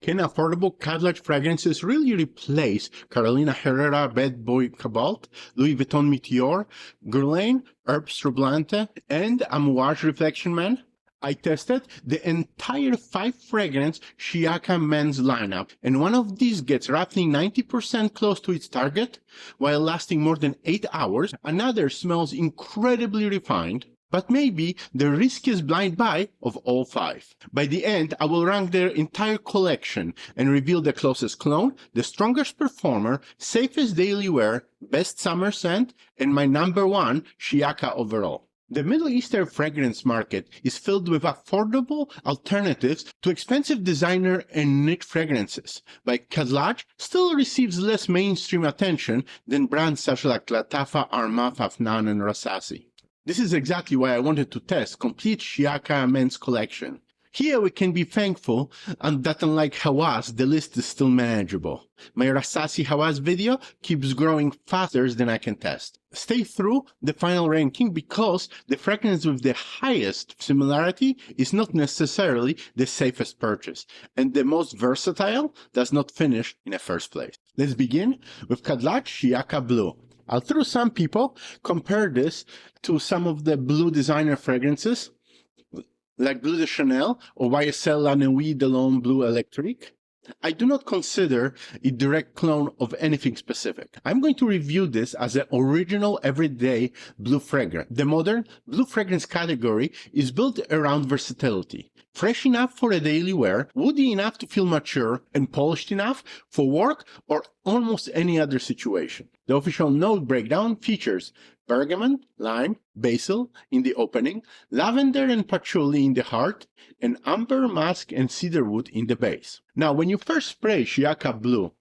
Can affordable Khadlaj fragrances really replace Carolina Herrera Bad Boy Cobalt, Louis Vuitton Météore, Guerlain Herbes Troublantes, and Amouage Reflection Man? I tested the entire 5-fragrance Shiyaaka men's lineup, and one of these gets roughly 90% close to its target, while lasting more than 8 hours. Another smells incredibly refined, but maybe the riskiest blind buy of all 5. By the end, I will rank their entire collection and reveal the closest clone, the strongest performer, safest daily wear, best summer scent, and my number 1 Shiyaaka overall. The Middle Eastern fragrance market is filled with affordable alternatives to expensive designer and niche fragrances, but Khadlaj still receives less mainstream attention than brands such like Lattafa, Armaf, Afnan, and Rasasi. This is exactly why I wanted to test complete Shiyaaka men's collection. Here we can be thankful that unlike Hawass, the list is still manageable. My Rasasi Hawass video keeps growing faster than I can test. Stay through the final ranking because the fragrance with the highest similarity is not necessarily the safest purchase, and the most versatile does not finish in the first place. Let's begin with Khadlaj Shiyaaka Blue. Although some people compare this to some of the blue designer fragrances, like Bleu de Chanel or YSL La Nuit de L'Homme Bleu Electrique, I do not consider a direct clone of anything specific. I'm going to review this as an original everyday blue fragrance. The modern blue fragrance category is built around versatility. Fresh enough for a daily wear, woody enough to feel mature, and polished enough for work or almost any other situation. The official note breakdown features bergamot, lime, basil in the opening, lavender and patchouli in the heart, and amber, musk, and cedarwood in the base. Now, when you first spray Shiyaaka Blue,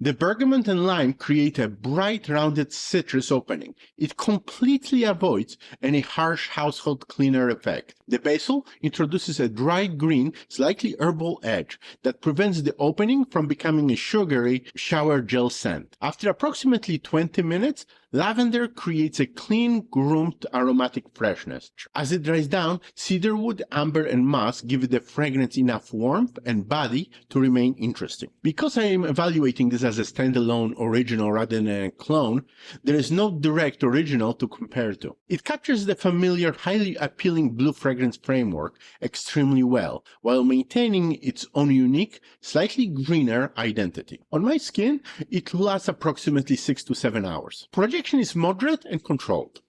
the bergamot and lime create a bright, rounded citrus opening. It completely avoids any harsh household cleaner effect. The basil introduces a dry green, slightly herbal edge that prevents the opening from becoming a sugary shower gel scent. After approximately 20 minutes, lavender creates a clean, groomed aromatic freshness. As it dries down, cedarwood, amber, and musk give the fragrance enough warmth and body to remain interesting. Because I am evaluating this as a standalone original rather than a clone, there is no direct original to compare to. It captures the familiar, highly appealing blue fragrance framework extremely well, while maintaining its own unique, slightly greener identity. On my skin, it lasts approximately 6 to 7 hours. Projection is moderate and controlled,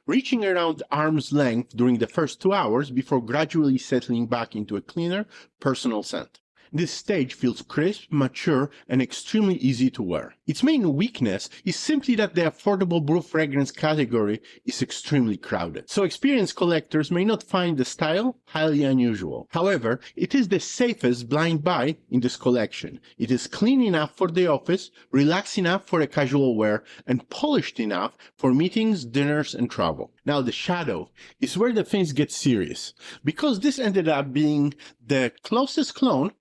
reaching around arm's length during the first 2 hours before gradually settling back into a cleaner, personal scent. This stage feels crisp, mature, and extremely easy to wear. Its main weakness is simply that the affordable blue fragrance category is extremely crowded, so experienced collectors may not find the style highly unusual. However, it is the safest blind buy in this collection. It is clean enough for the office, relaxed enough for a casual wear, and polished enough for meetings, dinners, and travel. Now, the shadow is where the things get serious, because this ended up being the closest clone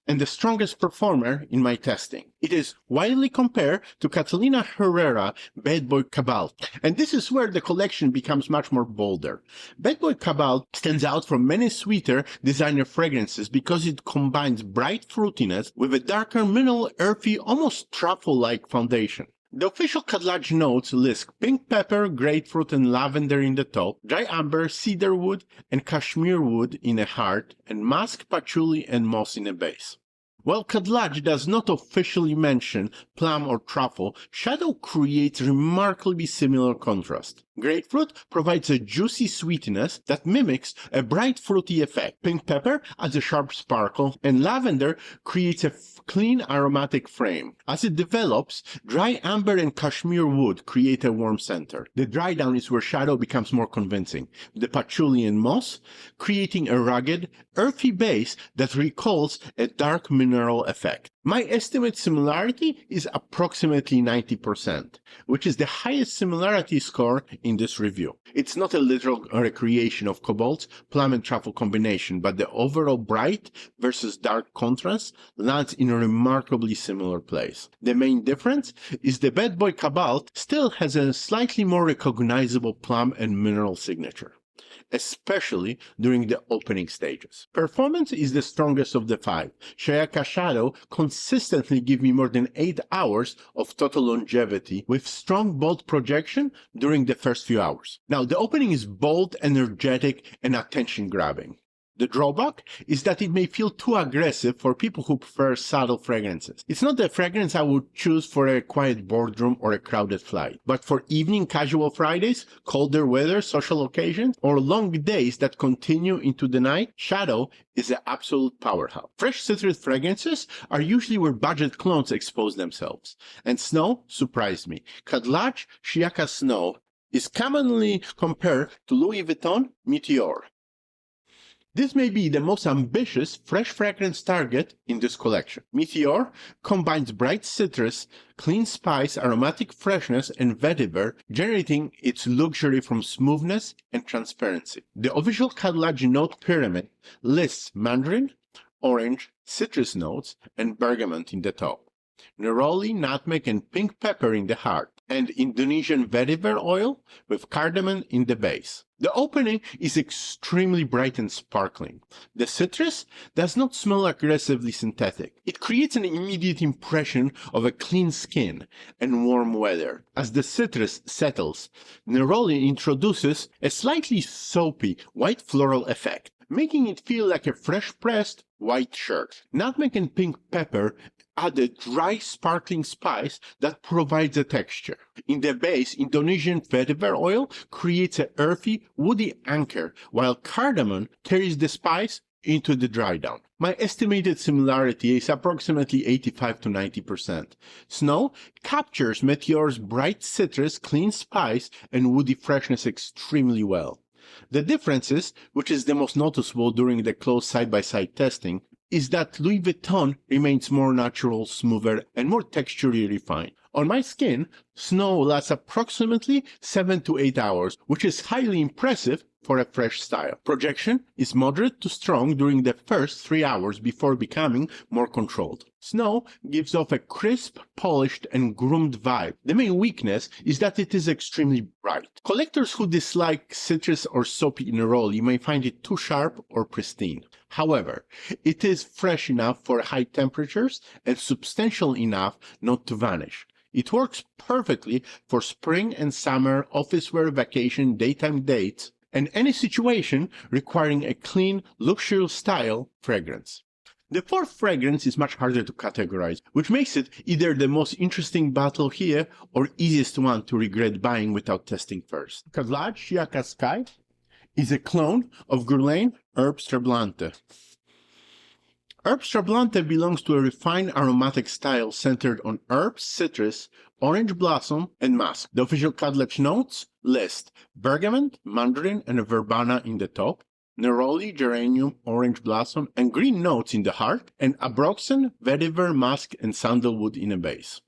and the strongest performer in my testing. It is widely compared to Carolina Herrera Bad Boy Cobalt, and this is where the collection becomes much more bolder. Bad Boy Cobalt stands out from many sweeter designer fragrances because it combines bright fruitiness with a darker, mineral, earthy, almost truffle-like foundation. The official Khadlaj notes list pink pepper, grapefruit, and lavender in the top, dry amber, cedarwood, and cashmere wood in a heart, and musk, patchouli, and moss in a base. While Khadlaj does not officially mention plum or truffle, shadow creates remarkably similar contrast. Grapefruit provides a juicy sweetness that mimics a bright fruity effect. Pink pepper adds a sharp sparkle, and lavender creates a clean aromatic frame. As it develops, dry amber and cashmere wood create a warm center. The dry down is where shadow becomes more convincing, the patchouli and moss creating a rugged, earthy base that recalls a dark mineral effect. My estimate similarity is approximately 90%, which is the highest similarity score in this review. It's not a literal recreation of Cobalt's plum and truffle combination, but the overall bright versus dark contrast lands in a remarkably similar place. The main difference is the Bad Boy Cobalt still has a slightly more recognizable plum and mineral signature. especially during the opening stages. Performance is the strongest of the five. Shiyaaka Shadow consistently gives me more than 8 hours of total longevity with strong bold projection during the first few hours. Now, the opening is bold, energetic, and attention-grabbing. The drawback is that it may feel too aggressive for people who prefer subtle fragrances. It's not the fragrance I would choose for a quiet boardroom or a crowded flight, but for evening casual Fridays, colder weather, social occasions, or long days that continue into the night, Shadow is an absolute powerhouse. Fresh citrus fragrances are usually where budget clones expose themselves, and Snow surprised me. Khadlaj Shiyaaka Snow is commonly compared to Louis Vuitton Météore. This may be the most ambitious fresh fragrance target in this collection. Météore combines bright citrus, clean spice, aromatic freshness, and vetiver, generating its luxury from smoothness and transparency. The official Khadlaj note pyramid lists mandarin, orange, citrus notes, and bergamot in the top, neroli, nutmeg, and pink pepper in the heart, and Indonesian vetiver oil with cardamom in the base. The opening is extremely bright and sparkling. The citrus does not smell aggressively synthetic. It creates an immediate impression of a clean skin and warm weather. As the citrus settles, neroli introduces a slightly soapy white floral effect, making it feel like a fresh-pressed white shirt. Nutmeg and pink pepper add a dry, sparkling spice that provides a texture. In the base, Indonesian vetiver oil creates a earthy, woody anchor, while cardamom carries the spice into the dry down. My estimated similarity is approximately 85 to 90%. Snow captures Météore's bright citrus, clean spice, and woody freshness extremely well. The differences, which is the most noticeable during the close side-by-side testing, is that Louis Vuitton remains more natural, smoother, and more texturally refined. On my skin, Snow lasts approximately 7 to 8 hours, which is highly impressive for a fresh style. Projection is moderate to strong during the first 3 hours before becoming more controlled. Snow gives off a crisp, polished, and groomed vibe. The main weakness is that it is extremely bright. Collectors who dislike citrus or soapy neroli may find it too sharp or pristine. However, it is fresh enough for high temperatures and substantial enough not to vanish. It works perfectly for spring and summer, office wear, vacation, daytime dates, and any situation requiring a clean, luxurious style fragrance. The fourth fragrance is much harder to categorize, which makes it either the most interesting battle here or easiest one to regret buying without testing first. Khadlaj Shiyaaka Sky is a clone of Guerlain Herbes Troublantes. Herbes Troublantes belongs to a refined aromatic style centered on herbs, citrus, orange blossom, and musk. The official Khadlaj notes list bergamot, mandarin, and verbena in the top, neroli, geranium, orange blossom, and green notes in the heart, and abroxan, vetiver, musk, and sandalwood in a base.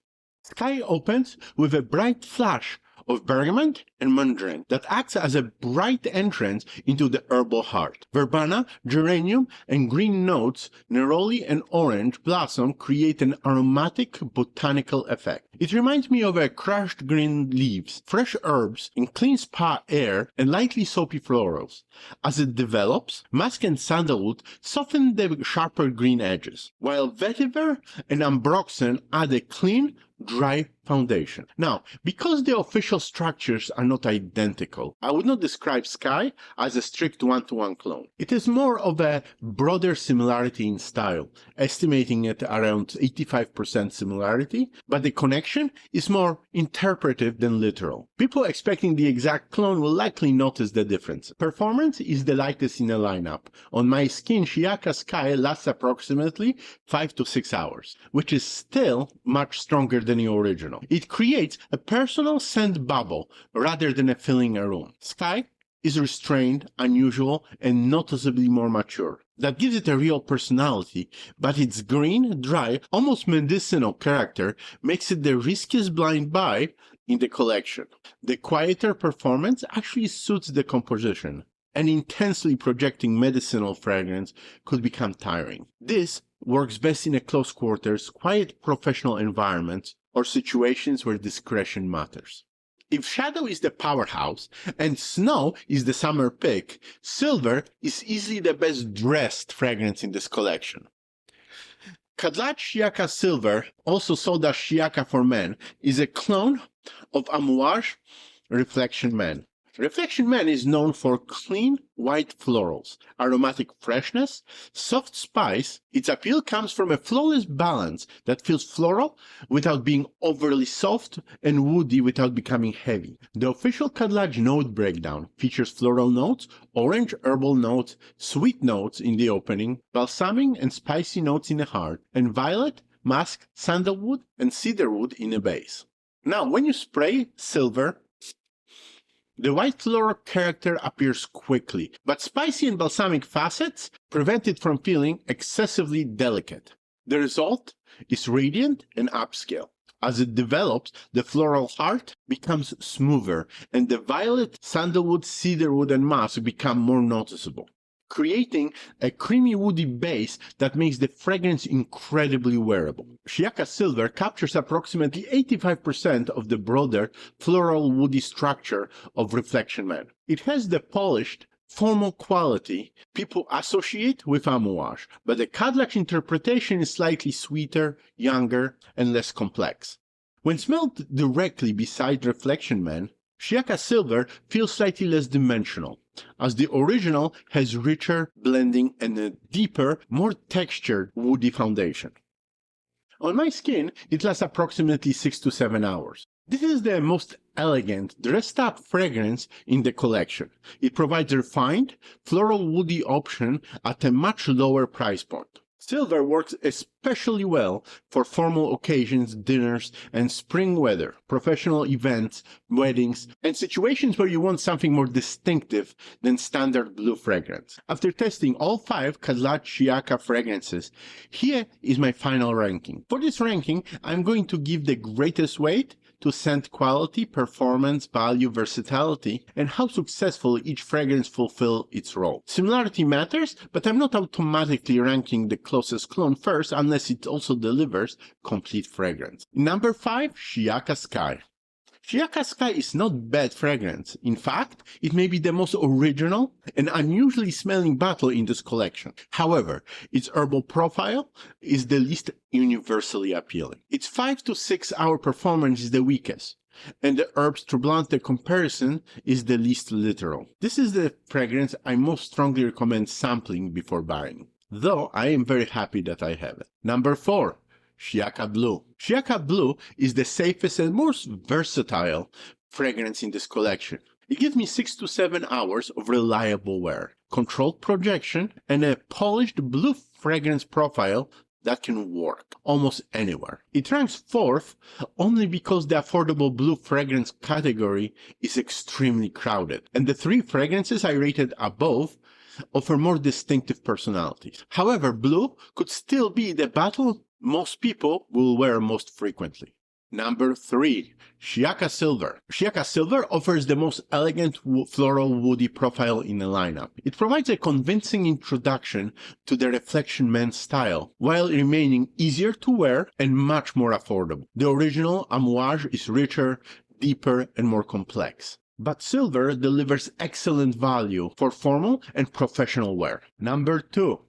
Sky opens with a bright flash of bergamot and mandarin that acts as a bright entrance into the herbal heart. Verbena, geranium, and green notes, neroli, and orange blossom create an aromatic botanical effect. It reminds me of a crushed green leaves, fresh herbs, and clean spa air, and lightly soapy florals. As it develops, musk and sandalwood soften the sharper green edges, while vetiver and ambroxan add a clean, dry foundation. Now, because the official structures are not identical, I would not describe Sky as a strict one-to-one clone. It is more of a broader similarity in style, estimating it around 85% similarity, but the connection is more interpretive than literal. People expecting the exact clone will likely notice the difference. Performance is the lightest in the lineup. On my skin, Shiyaaka Sky lasts approximately 5 to 6 hours, which is still much stronger than the original. It creates a personal scent bubble rather than a filling a room. Sky is restrained, unusual, and noticeably more mature. That gives it a real personality, but its green, dry, almost medicinal character makes it the riskiest blind buy in the collection. The quieter performance actually suits the composition. An intensely projecting medicinal fragrance could become tiring. This works best in a close quarters, quiet professional environments, or situations where discretion matters. If shadow is the powerhouse and snow is the summer pick, silver is easily the best dressed fragrance in this collection. Khadlaj Shiyaaka Silver, also sold as Shiyaaka for Men, is a clone of Amouage Reflection Man. Reflection Man is known for clean, white florals, aromatic freshness, soft spice. Its appeal comes from a flawless balance that feels floral without being overly soft and woody without becoming heavy. The official Khadlaj note breakdown features floral notes, orange herbal notes, sweet notes in the opening, balsamic and spicy notes in the heart, and violet, musk, sandalwood, and cedarwood in the base. Now, when you spray silver, the white floral character appears quickly, but spicy and balsamic facets prevent it from feeling excessively delicate. The result is radiant and upscale. As it develops, the floral heart becomes smoother, and the violet, sandalwood, cedarwood, and musk become more noticeable, creating a creamy woody base that makes the fragrance incredibly wearable. Shiyaaka Silver captures approximately 85% of the broader floral woody structure of Reflection Man. It has the polished, formal quality people associate with Amouage, but the Khadlaj interpretation is slightly sweeter, younger, and less complex. When smelled directly beside Reflection Man, Shiyaaka Silver feels slightly less dimensional, as the original has richer blending and a deeper, more textured woody foundation. On my skin, it lasts approximately 6 to 7 hours. This is the most elegant, dressed-up fragrance in the collection. It provides a refined, floral woody option at a much lower price point. Silver works especially well for formal occasions, dinners, and spring weather, professional events, weddings, and situations where you want something more distinctive than standard blue fragrance. After testing all 5 Khadlaj Shiyaaka fragrances, here is my final ranking. For this ranking, I'm going to give the greatest weight to scent quality, performance, value, versatility, and how successful each fragrance fulfills its role. Similarity matters, but I'm not automatically ranking the closest clone first unless it also delivers complete fragrance. Number 5, Shiyaaka Sky. Shiyaaka Sky is not bad fragrance. In fact, it may be the most original and unusually smelling bottle in this collection. However, its herbal profile is the least universally appealing. Its 5 to 6 hour performance is the weakest, and the Herbes Troublantes comparison is the least literal. This is the fragrance I most strongly recommend sampling before buying, though I am very happy that I have it. Number 4. Shiyaaka Blue. Shiyaaka Blue is the safest and most versatile fragrance in this collection. It gives me 6 to 7 hours of reliable wear, controlled projection, and a polished blue fragrance profile that can work almost anywhere. It ranks 4th only because the affordable blue fragrance category is extremely crowded, and the 3 fragrances I rated above offer more distinctive personalities. However, blue could still be the bottle most people will wear most frequently. Number 3, Shiyaaka Silver. Shiyaaka Silver offers the most elegant floral woody profile in the lineup. It provides a convincing introduction to the Reflection Man style, while remaining easier to wear and much more affordable. The original Amouage is richer, deeper, and more complex, but silver delivers excellent value for formal and professional wear. Number 2,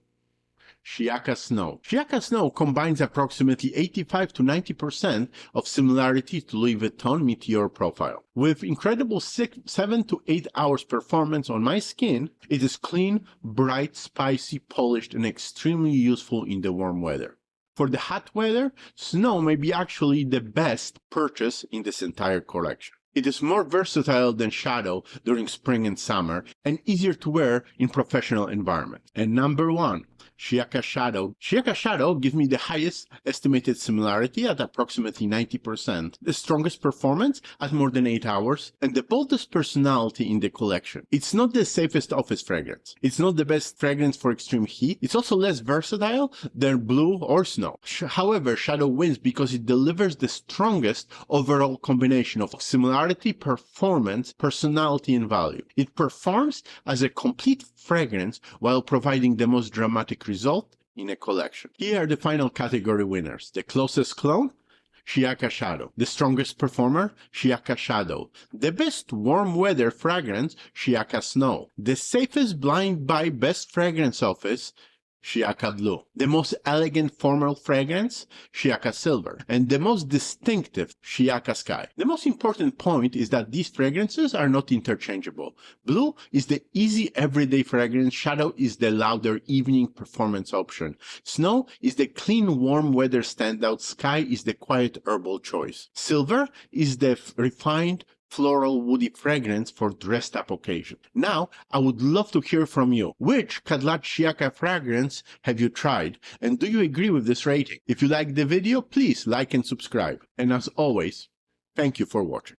Shiyaaka Snow. Shiyaaka Snow combines approximately 85 to 90% of similarity to Louis Vuitton Météore profile. With incredible 7 to 8 hours performance on my skin, it is clean, bright, spicy, polished, and extremely useful in the warm weather. For the hot weather, Snow may be actually the best purchase in this entire collection. It is more versatile than Shadow during spring and summer, and easier to wear in professional environments. And number 1, Shiyaaka Shadow. Shiyaaka Shadow gives me the highest estimated similarity at approximately 90%, the strongest performance at more than 8 hours, and the boldest personality in the collection. It's not the safest office fragrance. It's not the best fragrance for extreme heat. It's also less versatile than Blue or Snow. However, Shadow wins because it delivers the strongest overall combination of similarity, performance, personality, and value. It performs as a complete fragrance while providing the most dramatic result in a collection. Here are the final category winners. The closest clone, Shiyaaka Shadow. The strongest performer, Shiyaaka Shadow. The best warm weather fragrance, Shiyaaka Snow. The safest blind buy best fragrance office, Shiyaaka Blue. The most elegant formal fragrance, Shiyaaka Silver. And the most distinctive, Shiyaaka Sky. The most important point is that these fragrances are not interchangeable. Blue is the easy everyday fragrance, Shadow is the louder evening performance option. Snow is the clean warm weather standout, Sky is the quiet herbal choice. Silver is the refined floral woody fragrance for dressed up occasion. Now, I would love to hear from you. Which Khadlaj Shiyaaka fragrance have you tried? And do you agree with this rating? If you liked the video, please like and subscribe. And as always, thank you for watching.